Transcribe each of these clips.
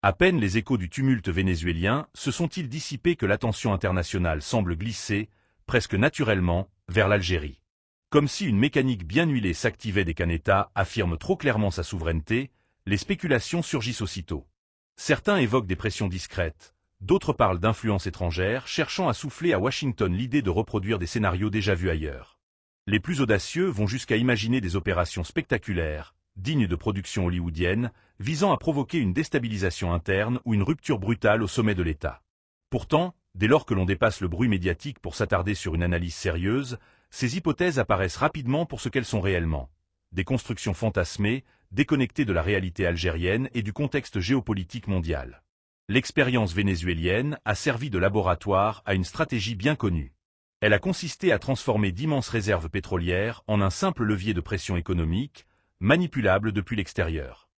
À peine les échos du tumulte vénézuélien se sont-ils dissipés que l'attention internationale semble glisser, presque naturellement, vers l'Algérie. Comme si une mécanique bien huilée s'activait dès qu'un État affirme trop clairement sa souveraineté, les spéculations surgissent aussitôt. Certains évoquent des pressions discrètes, d'autres parlent d'influences étrangères cherchant à souffler à Washington l'idée de reproduire des scénarios déjà vus ailleurs. Les plus audacieux vont jusqu'à imaginer des opérations spectaculaires, dignes de productions hollywoodiennes, visant à provoquer une déstabilisation interne ou une rupture brutale au sommet de l'État. Pourtant, dès lors que l'on dépasse le bruit médiatique pour s'attarder sur une analyse sérieuse, ces hypothèses apparaissent rapidement pour ce qu'elles sont réellement. Des constructions fantasmées, déconnectées de la réalité algérienne et du contexte géopolitique mondial. L'expérience vénézuélienne a servi de laboratoire à une stratégie bien connue. Elle a consisté à transformer d'immenses réserves pétrolières en un simple levier de pression économique, manipulable depuis l'extérieur.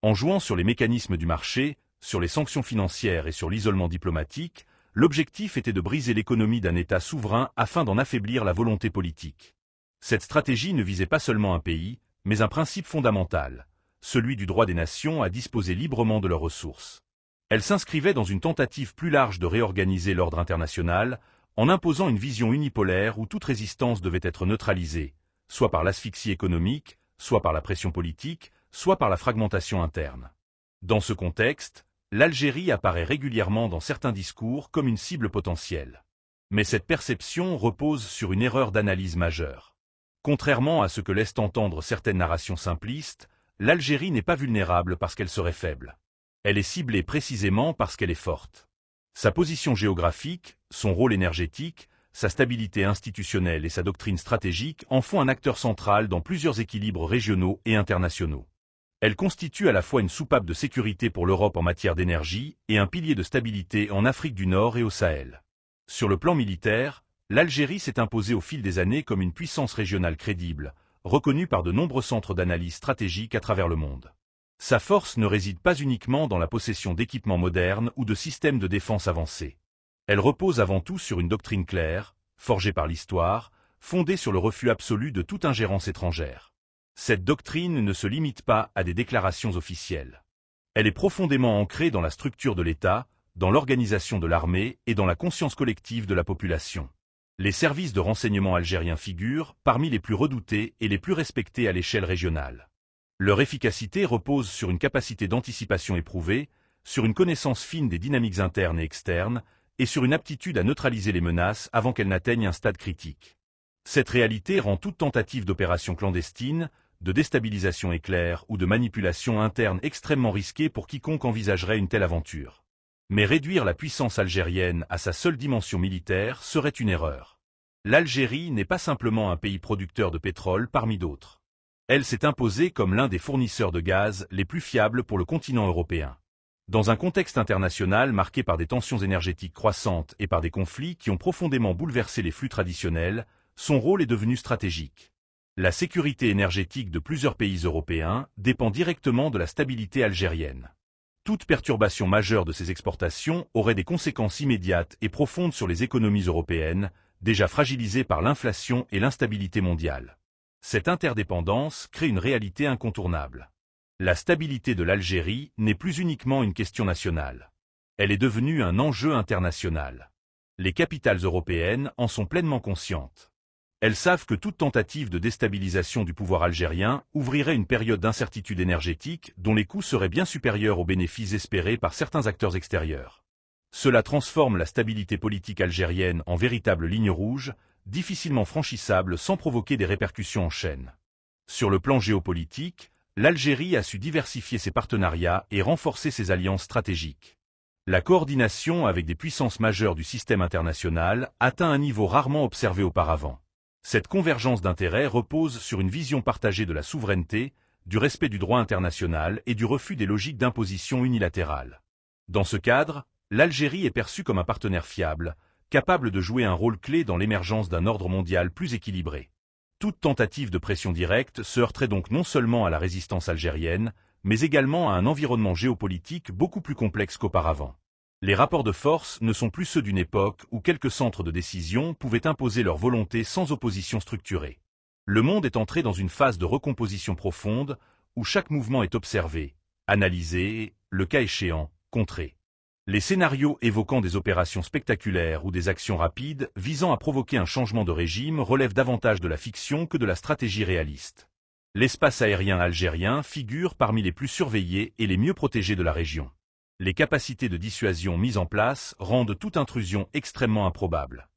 En jouant sur les mécanismes du marché, sur les sanctions financières et sur l'isolement diplomatique, l'objectif était de briser l'économie d'un État souverain afin d'en affaiblir la volonté politique. Cette stratégie ne visait pas seulement un pays, mais un principe fondamental, celui du droit des nations à disposer librement de leurs ressources. Elle s'inscrivait dans une tentative plus large de réorganiser l'ordre international, en imposant une vision unipolaire où toute résistance devait être neutralisée, soit par l'asphyxie économique, soit par la pression politique, soit par la fragmentation interne. Dans ce contexte, l'Algérie apparaît régulièrement dans certains discours comme une cible potentielle. Mais cette perception repose sur une erreur d'analyse majeure. Contrairement à ce que laissent entendre certaines narrations simplistes, l'Algérie n'est pas vulnérable parce qu'elle serait faible. Elle est ciblée précisément parce qu'elle est forte. Sa position géographique, son rôle énergétique, sa stabilité institutionnelle et sa doctrine stratégique en font un acteur central dans plusieurs équilibres régionaux et internationaux. Elle constitue à la fois une soupape de sécurité pour l'Europe en matière d'énergie et un pilier de stabilité en Afrique du Nord et au Sahel. Sur le plan militaire, l'Algérie s'est imposée au fil des années comme une puissance régionale crédible, reconnue par de nombreux centres d'analyse stratégique à travers le monde. Sa force ne réside pas uniquement dans la possession d'équipements modernes ou de systèmes de défense avancés. Elle repose avant tout sur une doctrine claire, forgée par l'histoire, fondée sur le refus absolu de toute ingérence étrangère. Cette doctrine ne se limite pas à des déclarations officielles. Elle est profondément ancrée dans la structure de l'État, dans l'organisation de l'armée et dans la conscience collective de la population. Les services de renseignement algériens figurent parmi les plus redoutés et les plus respectés à l'échelle régionale. Leur efficacité repose sur une capacité d'anticipation éprouvée, sur une connaissance fine des dynamiques internes et externes, et sur une aptitude à neutraliser les menaces avant qu'elles n'atteignent un stade critique. Cette réalité rend toute tentative d'opération clandestine, de déstabilisation éclair ou de manipulation interne extrêmement risquée pour quiconque envisagerait une telle aventure. Mais réduire la puissance algérienne à sa seule dimension militaire serait une erreur. L'Algérie n'est pas simplement un pays producteur de pétrole parmi d'autres. Elle s'est imposée comme l'un des fournisseurs de gaz les plus fiables pour le continent européen. Dans un contexte international marqué par des tensions énergétiques croissantes et par des conflits qui ont profondément bouleversé les flux traditionnels, son rôle est devenu stratégique. La sécurité énergétique de plusieurs pays européens dépend directement de la stabilité algérienne. Toute perturbation majeure de ces exportations aurait des conséquences immédiates et profondes sur les économies européennes, déjà fragilisées par l'inflation et l'instabilité mondiale. Cette interdépendance crée une réalité incontournable. La stabilité de l'Algérie n'est plus uniquement une question nationale. Elle est devenue un enjeu international. Les capitales européennes en sont pleinement conscientes. Elles savent que toute tentative de déstabilisation du pouvoir algérien ouvrirait une période d'incertitude énergétique dont les coûts seraient bien supérieurs aux bénéfices espérés par certains acteurs extérieurs. Cela transforme la stabilité politique algérienne en véritable ligne rouge, difficilement franchissable sans provoquer des répercussions en chaîne. Sur le plan géopolitique, l'Algérie a su diversifier ses partenariats et renforcer ses alliances stratégiques. La coordination avec des puissances majeures du système international atteint un niveau rarement observé auparavant. Cette convergence d'intérêts repose sur une vision partagée de la souveraineté, du respect du droit international et du refus des logiques d'imposition unilatérale. Dans ce cadre, l'Algérie est perçue comme un partenaire fiable, capable de jouer un rôle clé dans l'émergence d'un ordre mondial plus équilibré. Toute tentative de pression directe se heurterait donc non seulement à la résistance algérienne, mais également à un environnement géopolitique beaucoup plus complexe qu'auparavant. Les rapports de force ne sont plus ceux d'une époque où quelques centres de décision pouvaient imposer leur volonté sans opposition structurée. Le monde est entré dans une phase de recomposition profonde, où chaque mouvement est observé, analysé et, le cas échéant, contrée. Les scénarios évoquant des opérations spectaculaires ou des actions rapides visant à provoquer un changement de régime relèvent davantage de la fiction que de la stratégie réaliste. L'espace aérien algérien figure parmi les plus surveillés et les mieux protégés de la région. Les capacités de dissuasion mises en place rendent toute intrusion extrêmement improbable.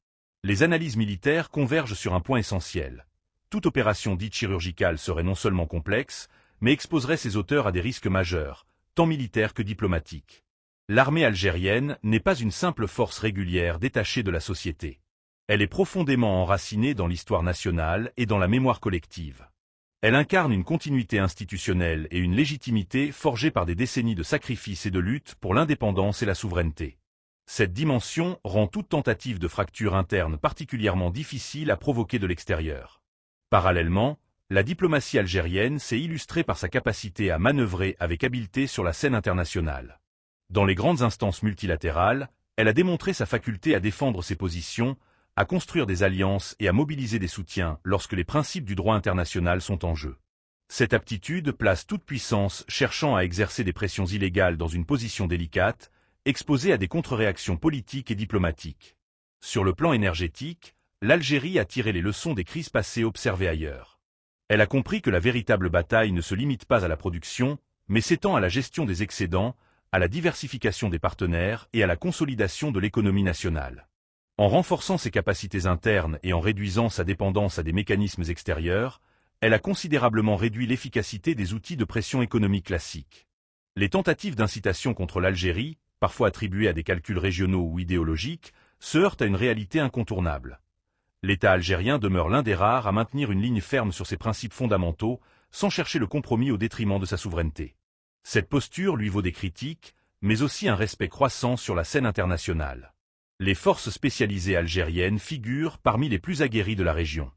Les analyses militaires convergent sur un point essentiel. Toute opération dite chirurgicale serait non seulement complexe, mais exposerait ses auteurs à des risques majeurs, tant militaires que diplomatiques. L'armée algérienne n'est pas une simple force régulière détachée de la société. Elle est profondément enracinée dans l'histoire nationale et dans la mémoire collective. Elle incarne une continuité institutionnelle et une légitimité forgée par des décennies de sacrifices et de lutte pour l'indépendance et la souveraineté. Cette dimension rend toute tentative de fracture interne particulièrement difficile à provoquer de l'extérieur. Parallèlement, la diplomatie algérienne s'est illustrée par sa capacité à manœuvrer avec habileté sur la scène internationale. Dans les grandes instances multilatérales, elle a démontré sa faculté à défendre ses positions, à construire des alliances et à mobiliser des soutiens lorsque les principes du droit international sont en jeu. Cette aptitude place toute puissance cherchant à exercer des pressions illégales dans une position délicate, exposée à des contre-réactions politiques et diplomatiques. Sur le plan énergétique, l'Algérie a tiré les leçons des crises passées observées ailleurs. Elle a compris que la véritable bataille ne se limite pas à la production, mais s'étend à la gestion des excédents, à la diversification des partenaires et à la consolidation de l'économie nationale. En renforçant ses capacités internes et en réduisant sa dépendance à des mécanismes extérieurs, elle a considérablement réduit l'efficacité des outils de pression économique classiques. Les tentatives d'incitation contre l'Algérie, parfois attribuées à des calculs régionaux ou idéologiques, se heurtent à une réalité incontournable. L'État algérien demeure l'un des rares à maintenir une ligne ferme sur ses principes fondamentaux, sans chercher le compromis au détriment de sa souveraineté. Cette posture lui vaut des critiques, mais aussi un respect croissant sur la scène internationale. Les forces spécialisées algériennes figurent parmi les plus aguerries de la région.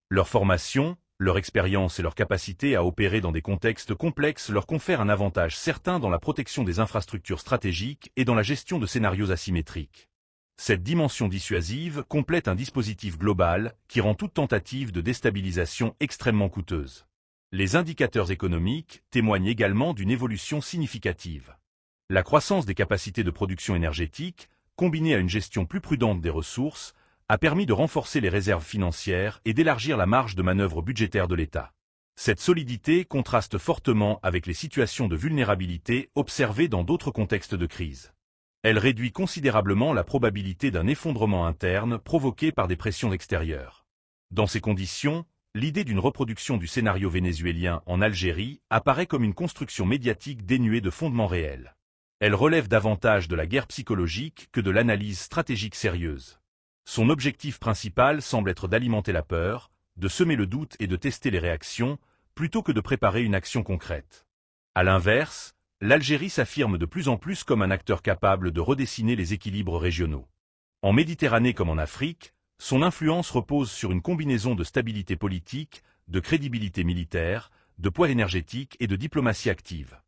Leur formation, leur expérience et leur capacité à opérer dans des contextes complexes leur confèrent un avantage certain dans la protection des infrastructures stratégiques et dans la gestion de scénarios asymétriques. Cette dimension dissuasive complète un dispositif global qui rend toute tentative de déstabilisation extrêmement coûteuse. Les indicateurs économiques témoignent également d'une évolution significative. La croissance des capacités de production énergétique, combinée à une gestion plus prudente des ressources, a permis de renforcer les réserves financières et d'élargir la marge de manœuvre budgétaire de l'État. Cette solidité contraste fortement avec les situations de vulnérabilité observées dans d'autres contextes de crise. Elle réduit considérablement la probabilité d'un effondrement interne provoqué par des pressions extérieures. Dans ces conditions, l'idée d'une reproduction du scénario vénézuélien en Algérie apparaît comme une construction médiatique dénuée de fondements réels. Elle relève davantage de la guerre psychologique que de l'analyse stratégique sérieuse. Son objectif principal semble être d'alimenter la peur, de semer le doute et de tester les réactions, plutôt que de préparer une action concrète. À l'inverse, l'Algérie s'affirme de plus en plus comme un acteur capable de redessiner les équilibres régionaux. En Méditerranée comme en Afrique, son influence repose sur une combinaison de stabilité politique, de crédibilité militaire, de poids énergétique et de diplomatie active.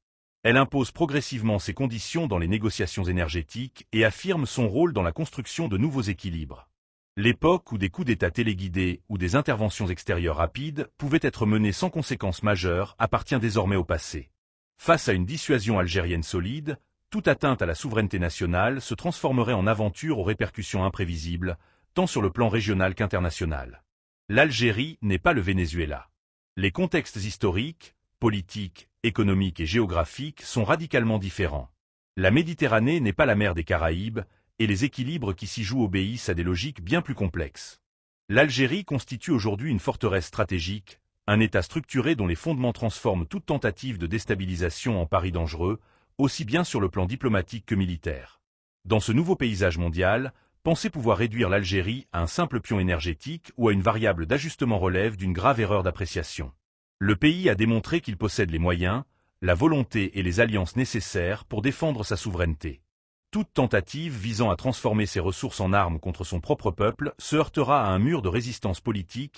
Elle impose progressivement ses conditions dans les négociations énergétiques et affirme son rôle dans la construction de nouveaux équilibres. L'époque où des coups d'État téléguidés ou des interventions extérieures rapides pouvaient être menées sans conséquences majeures appartient désormais au passé. Face à une dissuasion algérienne solide, toute atteinte à la souveraineté nationale se transformerait en aventure aux répercussions imprévisibles, tant sur le plan régional qu'international. L'Algérie n'est pas le Venezuela. Les contextes historiques, politiques, économiques et géographiques sont radicalement différents. La Méditerranée n'est pas la mer des Caraïbes, et les équilibres qui s'y jouent obéissent à des logiques bien plus complexes. L'Algérie constitue aujourd'hui une forteresse stratégique, un État structuré dont les fondements transforment toute tentative de déstabilisation en pari dangereux, aussi bien sur le plan diplomatique que militaire. Dans ce nouveau paysage mondial, penser pouvoir réduire l'Algérie à un simple pion énergétique ou à une variable d'ajustement relève d'une grave erreur d'appréciation. Le pays a démontré qu'il possède les moyens, la volonté et les alliances nécessaires pour défendre sa souveraineté. Toute tentative visant à transformer ses ressources en armes contre son propre peuple se heurtera à un mur de résistance politique